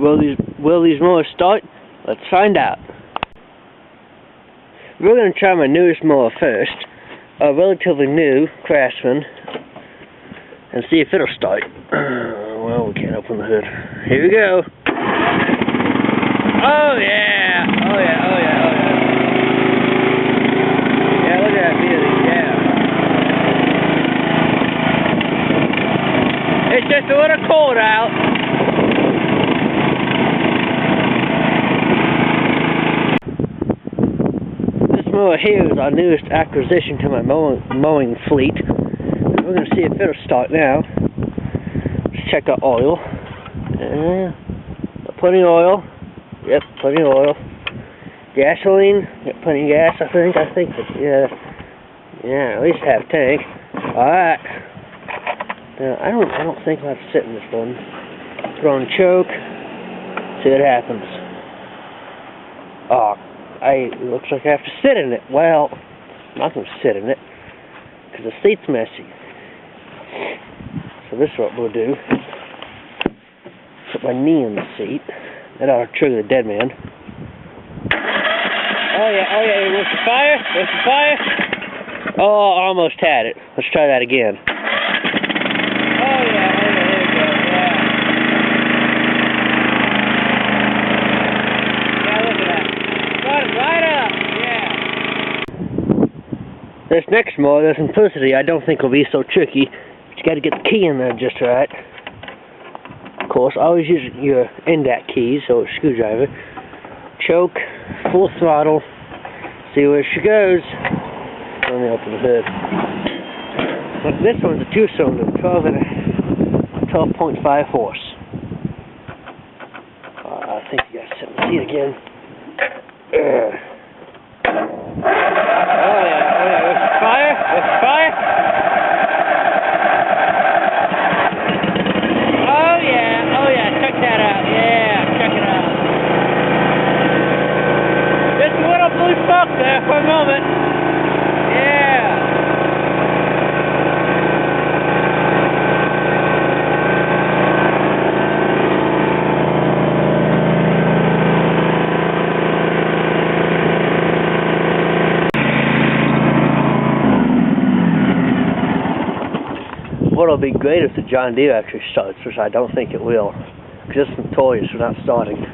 Will these mowers start? Let's find out. We're going to try my newest mower first, a relatively new Craftsman, and see if it'll start. Well, we can't open the hood. Here we go. Oh yeah! Oh yeah! Oh yeah! Oh yeah! Yeah, look at that beauty. Yeah. It's just a little cold out. This mower here is our newest acquisition to my mowing fleet. We're going to see if it'll start now. Let's check our oil. Plenty of oil. Yep, plenty of oil. Gasoline. Got plenty of gas, I think. Yeah, at least half tank. Alright. Now, I don't think I'll have to sit in this one. Put on choke. See what happens. Oh, it looks like I have to sit in it. Well, I'm not going to sit in it, because the seat's messy. So this is what we'll do. Put my knee in the seat. That ought to trigger the dead man. Oh yeah, where's the fire? Where's the fire? Oh, almost had it. Let's try that again. Oh yeah, there we go, yeah. Yeah, look at that. Got it right up, yeah. This next mower, the simplicity, I don't think will be so tricky. But you gotta get the key in there just right. Of course, always use your index keys, so a screwdriver. Choke, full throttle, see where she goes. Let me open the hood. But this one's a 2-cylinder, 12.5 horse. I think you gotta sit in the seat again. Oh yeah, there's the fire, there's the fire. Oh yeah, check that out, yeah, check it out. Just a little blue smoke there for a moment. Yeah. What'll be great if the John Deere actually starts, which I don't think it will, because it's notorious for not starting.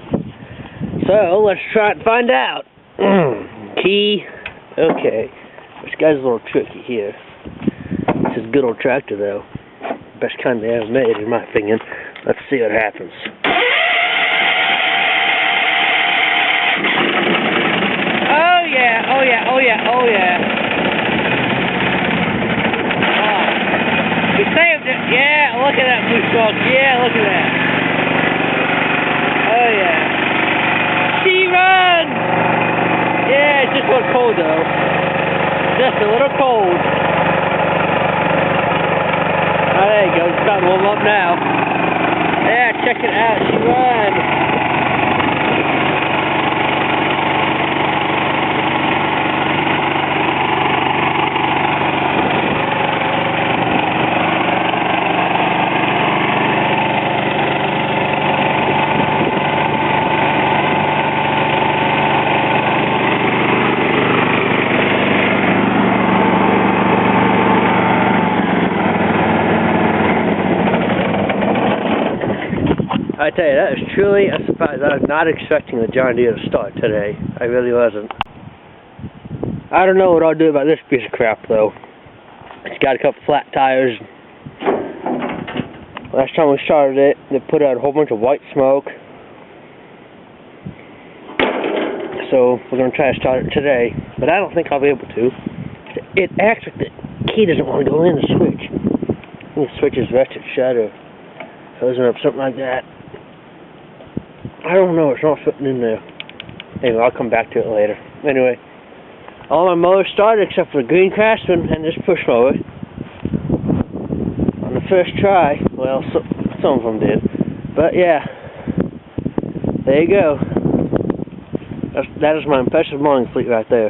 So let's try it and find out. Key. Okay. This guy's a little tricky here. This is a good old tractor though. Best kind they ever made, in my opinion. Let's see what happens. Oh yeah, oh yeah, oh yeah, oh yeah. We saved it. Yeah, look at that blue smoke. Yeah, look at that. Oh yeah. She runs! Yeah, it's just a little cold though. Just a little cold. Oh, there you go. It's starting to warm up now. Yeah, check it out. She runs. I tell you, that is truly a surprise. I was not expecting the John Deere to start today. I really wasn't. I don't know what I'll do about this piece of crap, though. It's got a couple flat tires. Last time we started it, they put out a whole bunch of white smoke. So we're going to try to start it today, but I don't think I'll be able to. It acts like the key doesn't want to go in the switch. I think the switch is rested shut or closing up, something like that. I don't know, it's not fitting in there. Anyway, I'll come back to it later. Anyway, all my mowers started except for the green Craftsman and this push mower. On the first try, well, some of them did. But yeah, there you go. That is my impressive mowing fleet right there.